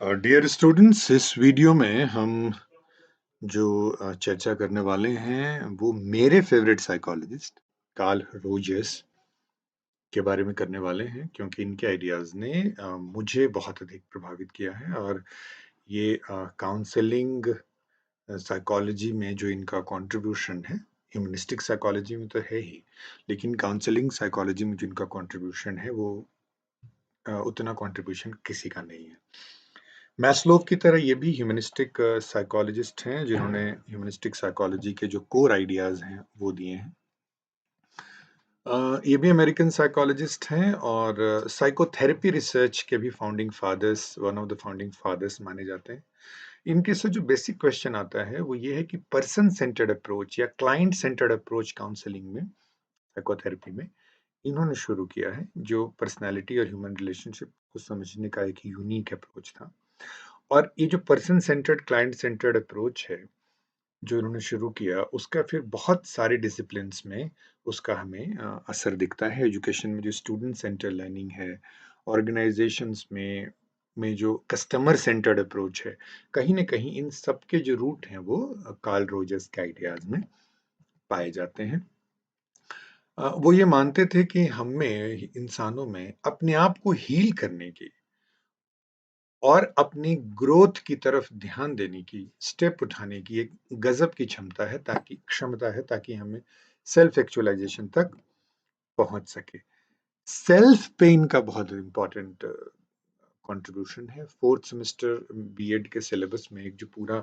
Dear students, इस video में हम जो चर्चा करने वाले हैं वो मेरे फेवरेट साइकोलॉजिस्ट कार्ल रोजर्स के बारे में करने वाले हैं, क्योंकि इनके आइडियाज़ ने मुझे बहुत अधिक प्रभावित किया है। और ये काउंसलिंग साइकोलॉजी में जो इनका कंट्रीब्यूशन है, ह्यूमनिस्टिक साइकोलॉजी में तो है ही, लेकिन काउंसलिंग साइकोलॉजी में जो इनका कंट्रीब्यूशन है वो उतना कंट्रीब्यूशन किसी का नहीं है। मैस्लोव की तरह ये भी ह्यूमनिस्टिक साइकोलॉजिस्ट हैं, जिन्होंने ह्यूमनिस्टिक साइकोलॉजी के जो कोर आइडियाज हैं वो दिए हैं। ये भी अमेरिकन साइकोलॉजिस्ट हैं और साइकोथेरेपी रिसर्च के भी founding fathers, one of the founding fathers माने जाते हैं। इनके से जो बेसिक क्वेश्चन आता है वो ये है कि पर्सन सेंटर्ड अप्रोच या क्लाइंट सेंटर्ड अप्रोच काउंसलिंग में, साइकोथेरेपी में इन्होंने शुरू किया है, जो पर्सनैलिटी और ह्यूमन रिलेशनशिप को समझने का एक यूनिक अप्रोच था। और ये जो person centred client centred approach है जो इन्होंने शुरू किया, उसका फिर बहुत सारे डिसिप्लिन्स में उसका हमें असर दिखता है। एजुकेशन में जो स्टूडेंट सेंटर लर्निंग है, ऑर्गेनाइजेशंस में जो कस्टमर सेंटर्ड अप्रोच है, कहीं ना कहीं इन सब के जो रूट हैं वो कार्ल रोजर्स के आइडियाज में पाए जाते हैं। वो ये मानते थे कि हमें, इंसानों में, अपने आप को हील करने की और अपनी ग्रोथ की तरफ ध्यान देने की, स्टेप उठाने की एक गजब की क्षमता है, ताकि हमें सेल्फ एक्चुअलाइजेशन तक पहुंच सके। सेल्फ पे इनका बहुत इंपॉर्टेंट कंट्रीब्यूशन है। फोर्थ सेमेस्टर बीएड के सिलेबस में एक जो पूरा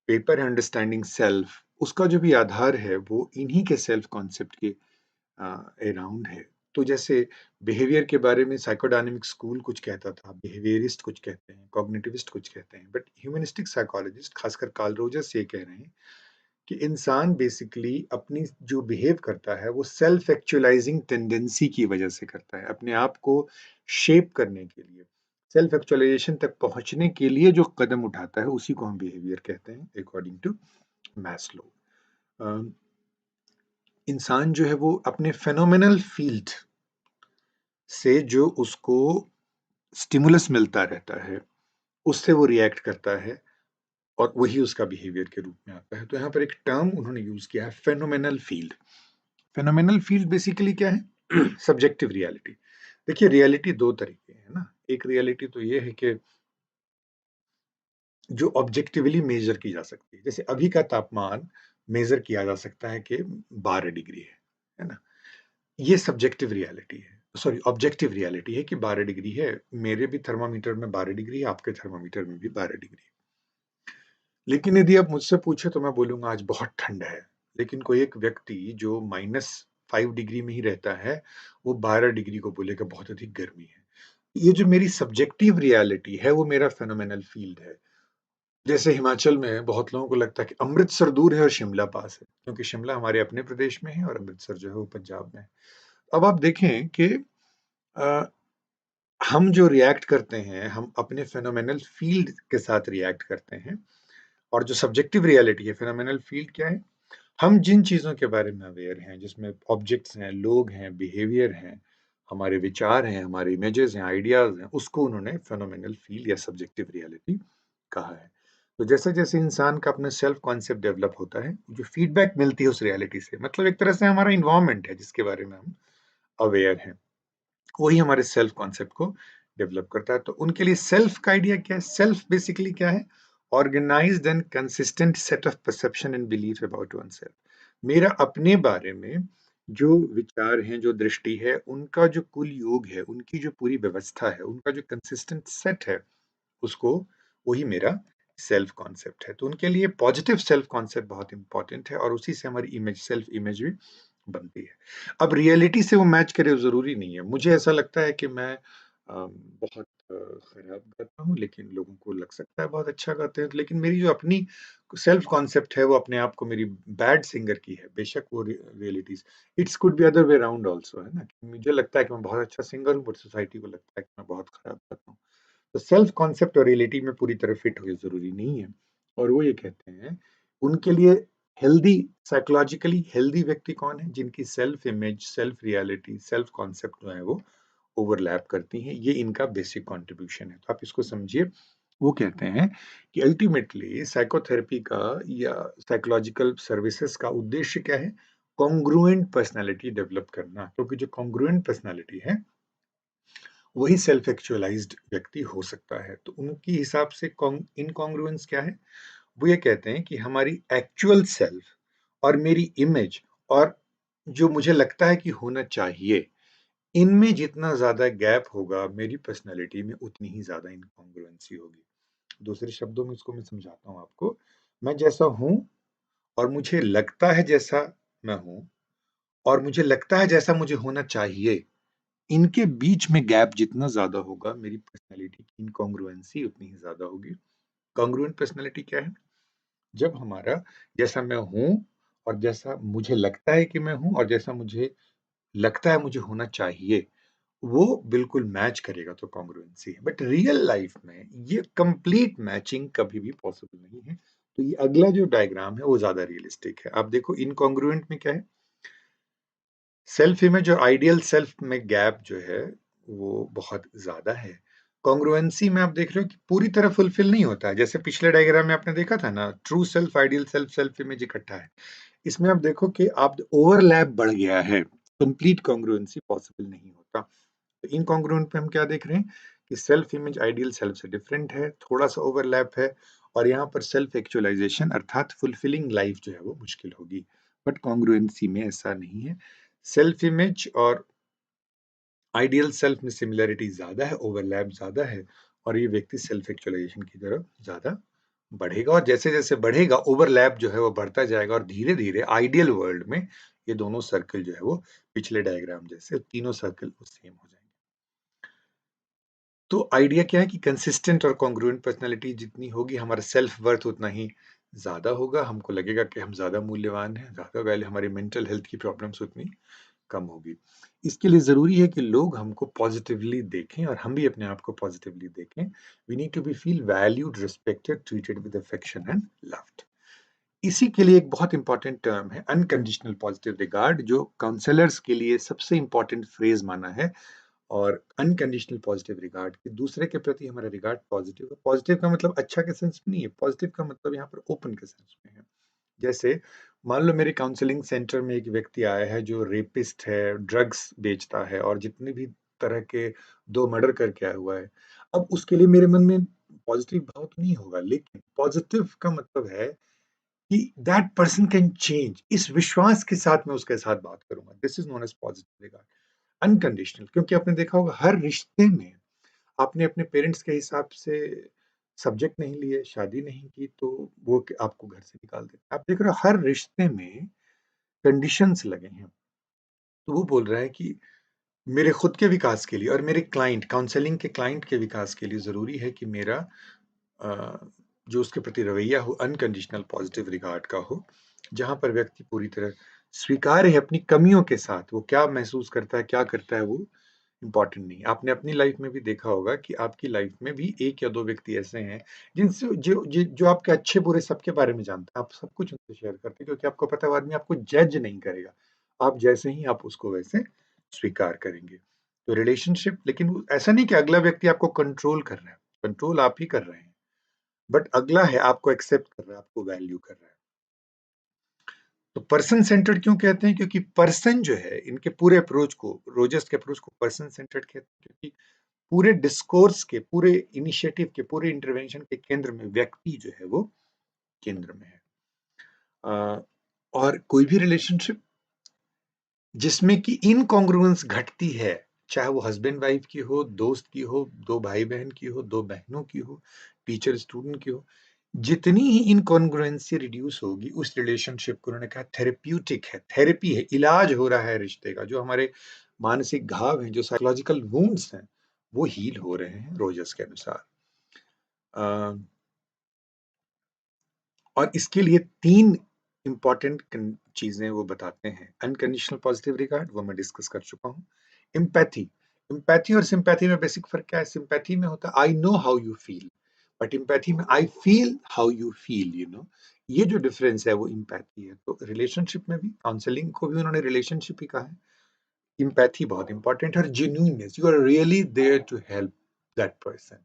पेपर है, अंडरस्टैंडिंग सेल्फ, उसका जो भी आधार है वो इन्हीं के सेल्फ कॉन्सेप्ट के अराउंड है। तो जैसे बिहेवियर के बारे में साइकोडायनेमिक स्कूल कुछ कहता था, बिहेवियरिस्ट कुछ कहते हैं, कॉग्निटिविस्ट कुछ कहते हैं, बट ह्यूमनिस्टिक साइकोलॉजिस्ट खासकर कार्ल रोजर्स ये कह रहे हैं कि इंसान बेसिकली अपनी जो बिहेव करता है वो सेल्फ एक्चुअलाइजिंग टेंडेंसी की वजह से करता है। अपने आप को शेप करने के लिए, सेल्फ एक्चुअलाइजेशन तक पहुंचने के लिए जो कदम उठाता है उसी को हम बिहेवियर कहते हैं, अकॉर्डिंग टू मैस्लो। इंसान जो है वो अपने फेनोमेनल फील्ड से जो उसको स्टिमुलस मिलता रहता है, उससे वो रिएक्ट करता है और वही उसका बिहेवियर के रूप में आता है। तो यहाँ पर एक टर्म उन्होंने यूज किया है, phenomenal field. Phenomenal field basically क्या है? Subjective reality. देखिए, रियलिटी दो तरीके है ना। एक रियलिटी तो ये है कि जो ऑब्जेक्टिवली मेजर की जा सकती है, जैसे अभी का तापमान मेजर किया जा सकता है कि 12 डिग्री है ना। ये सब्जेक्टिव रियलिटी है, सॉरी ऑब्जेक्टिव रियलिटी है कि 12 डिग्री है। मेरे भी थर्मामीटर में 12 डिग्री है, आपके थर्मामीटर में भी 12 डिग्री। लेकिन यदि आप मुझसे पूछे तो मैं बोलूंगा आज बहुत ठंड है। लेकिन कोई एक व्यक्ति जो -5 डिग्री में ही रहता है, वो 12 डिग्री को बोलेगा बहुत अधिक गर्मी है। ये जो मेरी सब्जेक्टिव रियलिटी है वो मेरा फेनोमेनल फील्ड है। जैसे हिमाचल में बहुत लोगों को लगता है कि अमृतसर दूर है और शिमला पास है, क्योंकि शिमला हमारे अपने प्रदेश में है और अमृतसर जो है वो पंजाब में है। अब आप देखें कि हम जो रिएक्ट करते हैं, हम अपने फेनोमेनल फील्ड के साथ रिएक्ट करते हैं। और जो सब्जेक्टिव रियलिटी है, फेनोमेनल फील्ड क्या है? हम जिन चीजों के बारे में अवेयर हैं, जिसमें ऑब्जेक्ट्स हैं, लोग हैं, बिहेवियर हैं, हमारे विचार हैं, हमारे इमेजेस हैं, आइडियाज हैं, उसको उन्होंने फेनोमेनल फील्ड या सब्जेक्टिव रियलिटी कहा है। तो जैसे जैसे इंसान का अपना सेल्फ कॉन्सेप्ट डेवलप होता है, जो फीडबैक मिलती है उस रियलिटी से, मतलब एक तरह से हमारा इन्वायरमेंट है जिसके बारे में हम अवेयर हैं, वही हमारे सेल्फ कॉन्सेप्ट को डेवलप करता है। तो उनके लिए सेल्फ का आइडिया क्या है? सेल्फ बेसिकली क्या है? Organised and consistent set of perception and belief about oneself. मेरा अपने बारे में जो विचार हैं, जो दृष्टि है, उनका जो कुल योग है, उनकी जो पूरी व्यवस्था है, उनका जो कंसिस्टेंट सेट है, उसको, वही मेरा सेल्फ कॉन्सेप्ट है। तो उनके लिए पॉजिटिव सेल्फ कॉन्सेप्ट बहुत इंपॉर्टेंट है और उसी से हमारी इमेज, सेल्फ इमेज भी बनती है। अब रियलिटी से वो मैच करे जरूरी नहीं है। मुझे ऐसा लगता है कि मैं बहुत खराब गाता हूँ, लेकिन लोगों को लग सकता है बहुत अच्छा गाते हैं। लेकिन मेरी जो अपनी सेल्फ कॉन्सेप्ट है वो अपने आप को मेरी बैड सिंगर की है, बेशक वो realities, it's could be other way around also, है ना। मुझे लगता है कि मैं बहुत अच्छा सिंगर हूँ, बट सोसाइटी को लगता है कि मैं बहुत खराब गाता हूँ। तो सेल्फ कॉन्सेप्ट और रियलिटी में पूरी तरह फिट हो जरूरी नहीं है। और वो ये कहते हैं, उनके लिए हेल्दी, साइकोलॉजिकली हेल्दी व्यक्ति कौन है? जिनकी self image, self reality, self concept जो है वो ओवरलैप करती हैं, ये इनका बेसिक कंट्रीब्यूशन है। तो आप इसको समझिए, वो कहते हैं कि अल्टीमेटली साइकोथेरेपी का या साइकोलॉजिकल सर्विसेज का उद्देश्य क्या है? कॉन्ग्रुएंट पर्सनैलिटी डेवलप करना, क्योंकि जो कॉन्ग्रुएंट पर्सनैलिटी है, वही सेल्फ एक्चुअलाइज्ड व्यक्ति हो सकता है। तो उनके हिसाब से इनकॉन्ग्रुएंस क्या है? वो ये कहते हैं कि हमारी एक्चुअल सेल्फ और मेरी इमेज और जो मुझे लगता है कि होना चाहिए, इनमें जितना ज़्यादा गैप होगा, मेरी पर्सनैलिटी में उतनी ही ज़्यादा इनकॉन्ग्रुएंसी होगी। दूसरे शब्दों में इसको मैं समझाता हूँ आपको। मैं जैसा हूँ और मुझे लगता है जैसा मैं हूँ और मुझे लगता है जैसा मुझे होना चाहिए, इनके बीच में गैप जितना ज़्यादा होगा, मेरी पर्सनैलिटी की इनकॉन्ग्रुएंसी उतनी ही ज़्यादा होगी। कॉन्ग्रुएंट पर्सनैलिटी क्या है? जब हमारा जैसा मैं हूँ और जैसा मुझे लगता है कि मैं हूँ और जैसा मुझे लगता है मुझे होना चाहिए, वो बिल्कुल मैच करेगा तो कॉन्ग्रुएंसी है। बट रियल लाइफ में ये कंप्लीट मैचिंग कभी भी पॉसिबल नहीं है। तो ये अगला जो डायग्राम है वो ज़्यादा रियलिस्टिक है। आप देखो इनकॉन्ग्रुएंट में क्या है? सेल्फ इमेज और आइडियल सेल्फ में गैप जो है वो बहुत ज़्यादा है। कॉन्ग्रुएंसी में आप देख रहे हो कि पूरी तरह फुलफिल नहीं होता है। जैसे पिछले डायग्राम में आपने देखा था ना, true self, ideal self, self image इकट्ठा है। इसमें आप देखो कि आप ओवरलैप बढ़ गया है, कंप्लीट कॉन्ग्रुएंसी पॉसिबल नहीं होता। तो इनकॉन्ग्रुएंट पे हम क्या देख रहे हैं कि सेल्फ इमेज आइडियल सेल्फ से डिफरेंट है, थोड़ा सा ओवरलैप है, और यहाँ पर सेल्फ एक्चुअलाइजेशन अर्थात फुलफिलिंग लाइफ जो है वो मुश्किल होगी। बट कॉन्ग्रुएंसी में ऐसा नहीं है। सेल्फ इमेज और आइडियल सेल्फ में सिमिलरिटी ज्यादा है, ओवरलैप ज्यादा है, और ये व्यक्ति सेल्फ एक्चुअलाइजेशन की तरफ ज्यादा बढ़ेगा, और जैसे जैसे बढ़ेगा ओवरलैप जो है वो बढ़ता जाएगा, और धीरे धीरे आइडियल वर्ल्ड में ये दोनों सर्कल जो है वो पिछले डायग्राम जैसे तीनों सर्कल सेम हो जाएंगे। तो आइडिया क्या है कि कंसिस्टेंट और कॉन्ग्रुएंट पर्सनालिटी जितनी होगी, हमारा सेल्फ वर्थ उतना ही ज्यादा होगा, हमको लगेगा कि हम ज्यादा मूल्यवान हैं, ज्यादा वैल्यू, हमारी मेंटल हेल्थ की प्रॉब्लम्स उतनी कम होगी। इसके लिए ज़रूरी है कि लोग हमको पॉजिटिवली देखें और हम भी अपने आप को पॉजिटिवली देखें। We need to be feel valued, respected, treated with affection and loved. इसी के लिए एक बहुत इंपॉर्टेंट टर्म है अनकंडीशनल पॉजिटिव रिगार्ड, जो काउंसलर्स के लिए सबसे इंपॉर्टेंट फ्रेज माना है। और अनकंडीशनल पॉजिटिव रिगार्ड कि दूसरे के प्रति हमारा रिगार्ड पॉजिटिव है। पॉजिटिव का मतलब अच्छा के सेंस में नहीं है, पॉजिटिव का मतलब यहाँ पर ओपन के सेंस में है। जैसे मान लो मेरे काउंसलिंग सेंटर में एक व्यक्ति आया है जो रेपिस्ट है, ड्रग्स बेचता है, और जितने भी तरह के 2 मर्डर करके आया हुआ है। अब उसके लिए मेरे मन में पॉजिटिव भाव तो नहीं होगा, लेकिन पॉजिटिव का मतलब है कि दैट पर्सन कैन चेंज। इस विश्वास के साथ मैं उसके साथ बात करूंगा। This is known as positive regard. Unconditional, क्योंकि आपने देखा होगा हर रिश्ते में आपने अपने पेरेंट्स के हिसाब से सब्जेक्ट नहीं लिए, शादी नहीं की, तो वो आपको घर से निकाल देते। आप देख रहे हो हर रिश्ते में कंडीशंस लगे हैं। तो वो बोल रहा है कि मेरे खुद के विकास के लिए और मेरे क्लाइंट, काउंसलिंग के क्लाइंट के विकास के लिए ज़रूरी है कि मेरा जो उसके प्रति रवैया हो अनकंडीशनल पॉजिटिव रिगार्ड का हो, जहाँ पर व्यक्ति पूरी तरह स्वीकार्य है अपनी कमियों के साथ। वो क्या महसूस करता है, क्या करता है, वो इम्पोर्टेंट नहीं। आपने अपनी लाइफ में भी देखा होगा कि आपकी लाइफ में भी 1 या 2 व्यक्ति ऐसे हैं जिनसे जो आपके अच्छे बुरे सबके बारे में जानते हैं। आप सब कुछ उनसे शेयर करते हैं, क्योंकि आपको पता है वो आदमी आपको जज नहीं करेगा। आप जैसे ही आप उसको वैसे स्वीकार करेंगे। तो रिलेशनशिप, लेकिन वो ऐसा नहीं कि अगला व्यक्ति आपको कंट्रोल कर रहा है। कंट्रोल आप ही कर रहे हैं, बट अगला है आपको एक्सेप्ट कर रहा है, आपको वैल्यू कर रहा है। तो पर्सन सेंटर्ड क्यों कहते हैं? क्योंकि पर्सन जो है, इनके पूरे अप्रोच को, रोजर्स के अप्रोच को पर्सन सेंटर्ड कहते हैं, क्योंकि पूरे डिस्कोर्स के, पूरे इनिशिएटिव के, पूरे इंटरवेंशन के केंद्र में व्यक्ति जो है वो केंद्र में है। और कोई भी रिलेशनशिप जिसमें कि इनकॉन्ग्रुएंस घटती है, चाहे वो हस्बैंड वाइफ की हो, दोस्त की हो, दो भाई बहन की हो, दो बहनों की हो, टीचर स्टूडेंट की हो, जितनी ही इनकॉन्ग्रुएंसी रिड्यूस होगी, उस रिलेशनशिप को उन्होंने कहा थेरेप्यूटिक है, थेरेपी है, इलाज हो रहा है रिश्ते का। जो हमारे मानसिक घाव हैं, जो साइकोलॉजिकल वुंड्स हैं, वो हील हो रहे हैं रोजर्स के अनुसार। और इसके लिए 3 इंपॉर्टेंट चीजें वो बताते हैं। अनकंडीशनल पॉजिटिव रिगार्ड, वो मैं डिस्कस कर चुका हूँ। एम्पैथी, एम्पैथी और सिंपैथी में बेसिक फर्क क्या है? सिंपैथी में होता है I know how you feel, but empathy में I feel how you feel, you know. ये जो डिफरेंस है वो एम्पैथी है। तो रिलेशनशिप में भी, काउंसलिंग को भी उन्होंने रिलेशनशिप ही कहा है। एम्पैथी बहुत इंपॉर्टेंट है और genuineness, you are really there to help that person.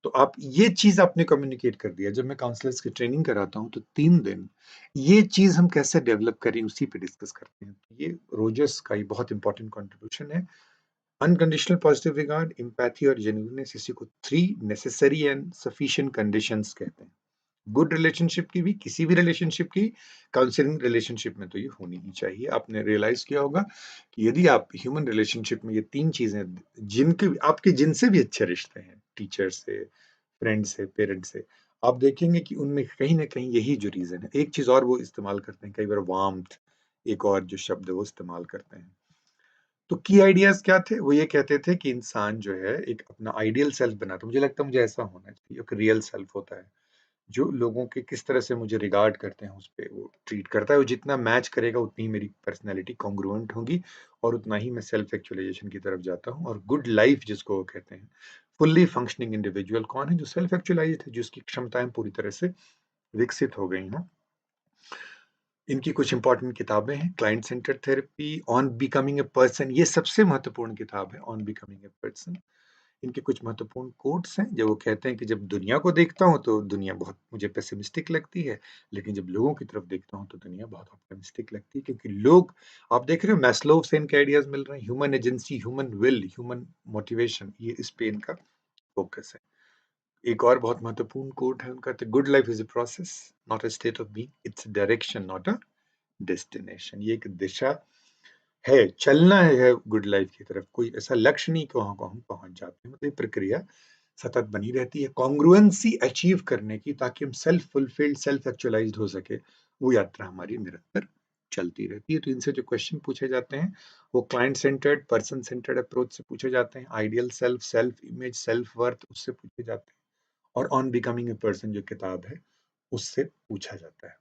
तो आप ये चीज़ आपने कम्युनिकेट कर दिया। जब मैं काउंसलर्स की ट्रेनिंग कराता हूँ तो 3 दिन ये चीज़ हम कैसे डेवलप करें उसी पे डिस्कस करते हैं। ये रोजर्स का ही बहुत इंपॉर्टेंट कंट्रीब्यूशन है। अनकंडीशनल पॉजिटिव रिगार्ड, एम्पैथी और जेन्युइननेस, इसी को 3 नेसेसरी एंड सफिशिएंट कंडीशंस कहते हैं। गुड रिलेशनशिप की भी, किसी भी रिलेशनशिप की, काउंसलिंग रिलेशनशिप में तो ये होनी ही चाहिए। आपने रियलाइज किया होगा कि यदि आप ह्यूमन रिलेशनशिप में ये 3 चीजें, जिनके आपके जिनसे भी अच्छे रिश्ते हैं, टीचर से, फ्रेंड से, पेरेंट्स से, आप देखेंगे कि उनमें कहीं न कहीं यही जो रीज़न है। एक चीज़ और वो इस्तेमाल करते हैं, कई बार वार्म्थ एक और जो शब्द है वो इस्तेमाल करते हैं। तो की आइडियाज़ क्या थे? वो ये कहते थे कि इंसान जो है एक अपना आइडियल सेल्फ बनाता है। मुझे लगता है मुझे ऐसा होना चाहिए, एक रियल सेल्फ होता है, जो लोगों के किस तरह से मुझे रिगार्ड करते हैं उस पे वो ट्रीट करता है। वो जितना मैच करेगा उतनी ही मेरी पर्सनैलिटी कॉन्ग्रुएंट होगी और उतना ही मैं सेल्फ एक्चुअलाइज़ेशन की तरफ जाता हूँ। और गुड लाइफ़ जिसको वो कहते हैं, फुल्ली फंक्शनिंग इंडिविजुअल कौन है? जो सेल्फ एक्चुअलाइज़्ड है, जिसकी क्षमताएँ पूरी तरह से विकसित हो गई हों। इनकी कुछ इंपॉर्टेंट किताबें हैं, client centred therapy, on becoming a person, ये सबसे महत्वपूर्ण किताब है, ऑन बिकमिंग अ पर्सन। इनके कुछ महत्वपूर्ण कोट्स हैं, जो वो कहते हैं कि जब दुनिया को देखता हूँ तो दुनिया बहुत मुझे पेसिमिस्टिक लगती है, लेकिन जब लोगों की तरफ देखता हूँ तो दुनिया बहुत ऑप्टिमिस्टिक लगती है, क्योंकि लोग, आप देख रहे हो मैस्लोव से इनके आइडियाज मिल रहे हैं, human agency, human will, human motivation, ये इस पे इनका फोकस है। एक और बहुत महत्वपूर्ण कोट है उनका, the good life is a process, not a state of being, its direction, not a destination. ये एक दिशा है, चलना है गुड लाइफ की तरफ, कोई ऐसा लक्ष्य नहीं कि वहां को हम पहुंच जाते हैं। मतलब ये प्रक्रिया सतत बनी रहती है कॉन्ग्रुएंसी अचीव करने की, ताकि हम सेल्फ फुलफिल्ड, सेल्फ एक्चुअलाइज्ड हो सके। वो यात्रा हमारी निरंतर चलती रहती है। तो इनसे जो क्वेश्चन पूछे जाते हैं वो client centred, person centred approach से पूछे जाते हैं, ideal self, self image, self worth, उससे पूछे जाते हैं, और ऑन बिकमिंग ए पर्सन जो किताब है उससे पूछा जाता है।